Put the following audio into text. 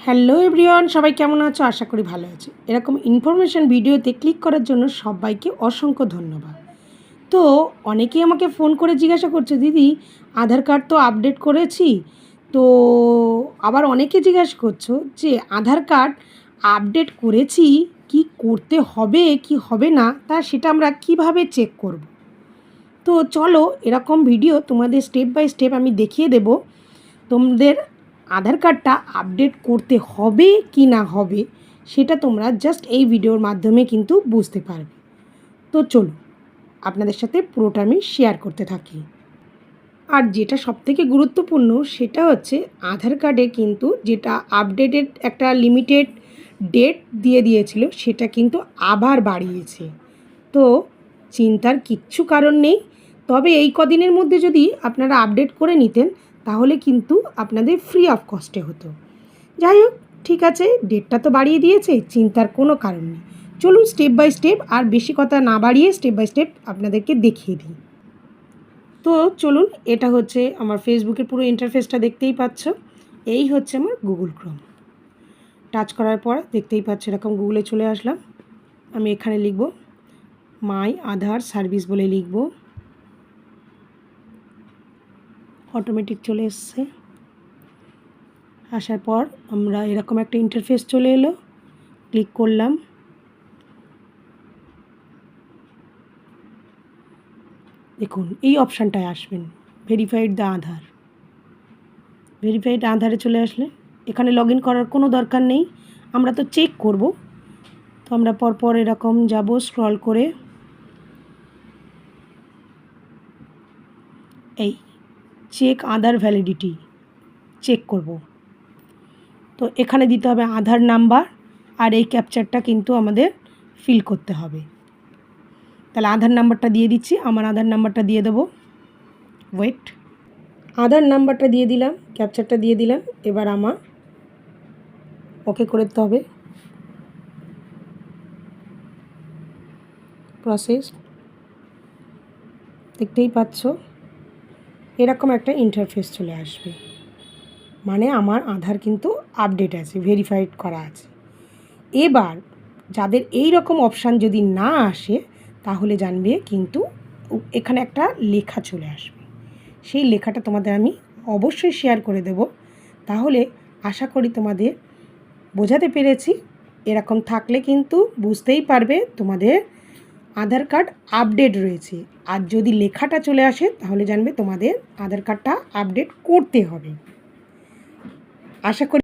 Hello everyone, সবাই কেমন আছো? আশা করি ভালো আছো। এরকম ইনফরমেশান ভিডিওতে ক্লিক করার জন্য সবাইকে অসংখ্য ধন্যবাদ। তো অনেকেই আমাকে ফোন করে জিজ্ঞাসা করছে, দিদি আধার কার্ড তো আপডেট করেছি, তো আবার অনেকে জিজ্ঞাসা করছো যে আধার কার্ড আপডেট করেছি, কি করতে হবে কি হবে না, তা সেটা আমরা কিভাবে চেক করব। তো চলো এরকম ভিডিও তোমাদের স্টেপ বাই স্টেপ আমি দেখিয়ে দেব। তোমাদের আধার কার্ডটা আপডেট করতে হবে কি না হবে সেটা তোমরা জাস্ট এই ভিডিওর মাধ্যমে কিন্তু বুঝতে পারবে। তো চলো আপনাদের সাথে পুরোটা আমি শেয়ার করতে থাকি। আর যেটা সবথেকে গুরুত্বপূর্ণ সেটা হচ্ছে আধার কার্ডে কিন্তু যেটা আপডেটেড একটা লিমিটেড ডেট দিয়ে দিয়েছিল সেটা কিন্তু আবার বাড়িয়েছে। তো চিন্তার কিচ্ছু কারণ নেই। তবে এই কদিনের মধ্যে যদি আপনারা আপডেট করে নিতেন তাহলে কিন্তু আপনাদের ফ্রি অফ কস্টে হতো। যাই হোক, ঠিক আছে, ডেটটা তো বাড়িয়ে দিয়েছে, চিন্তার কোনো কারণ নেই। চলুন স্টেপ বাই স্টেপ, আর বেশি কথা না বাড়িয়ে স্টেপ বাই স্টেপ আপনাদেরকে দেখিয়ে দিই। তো চলুন, এটা হচ্ছে আমার ফেসবুকের পুরো ইন্টারফেসটা, দেখতেই পাচ্ছ। এই হচ্ছে আমার গুগল ক্রোম। টাচ করার পর দেখতেই পাচ্ছ এরকম গুগলে চলে আসলাম। আমি এখানে লিখব মাই আধার সার্ভিস বলে লিখব। অটোমেটিক চলে এসছে। আসার পর আমরা এরকম একটা ইন্টারফেস চলে এলো, ক্লিক করলাম। দেখুন এই অপশানটায় আসবেন, ভেরিফাইড দ্য আধার। ভেরিফাইড আধারে চলে আসলে এখানে লগ ইন করার কোনো দরকার নেই, আমরা তো চেক করব। তো আমরা পরপর এরকম যাব স্ক্রল করে, এই চেক আধার ভ্যালিডিটি চেক করব। তো এখানে দিতে হবে আধার নাম্বার, আর এই ক্যাপচারটা কিন্তু আমাদের ফিল করতে হবে। তাহলে আধার নাম্বারটা দিয়ে দিচ্ছি, আমার আধার নাম্বারটা দিয়ে দেবো। ওয়েট, আধার নাম্বারটা দিয়ে দিলাম, ক্যাপচারটা দিয়ে দিলাম। এবার আমার ওকে করে দিতে হবে। প্রসেস দেখতেই পাচ্ছ, এরকম একটা ইন্টারফেস চলে আসবে। মানে আমার আধার কিন্তু আপডেট আছে, ভেরিফাইড করা আছে। এবার যাদের এই রকম অপশান যদি না আসে তাহলে জানবে কিন্তু এখানে একটা লেখা চলে আসবে। সেই লেখাটা তোমাদের আমি অবশ্যই শেয়ার করে দেব। তাহলে আশা করি তোমাদের বোঝাতে পেরেছি। এরকম থাকলে কিন্তু বুঝতেই পারবে তোমাদের আধার কার্ড আপডেট রয়েছে। আর যদি লেখাটা চলে আসে তাহলে জানবে তোমাদের আধার কার্ডটা আপডেট করতে হবে। আশা করি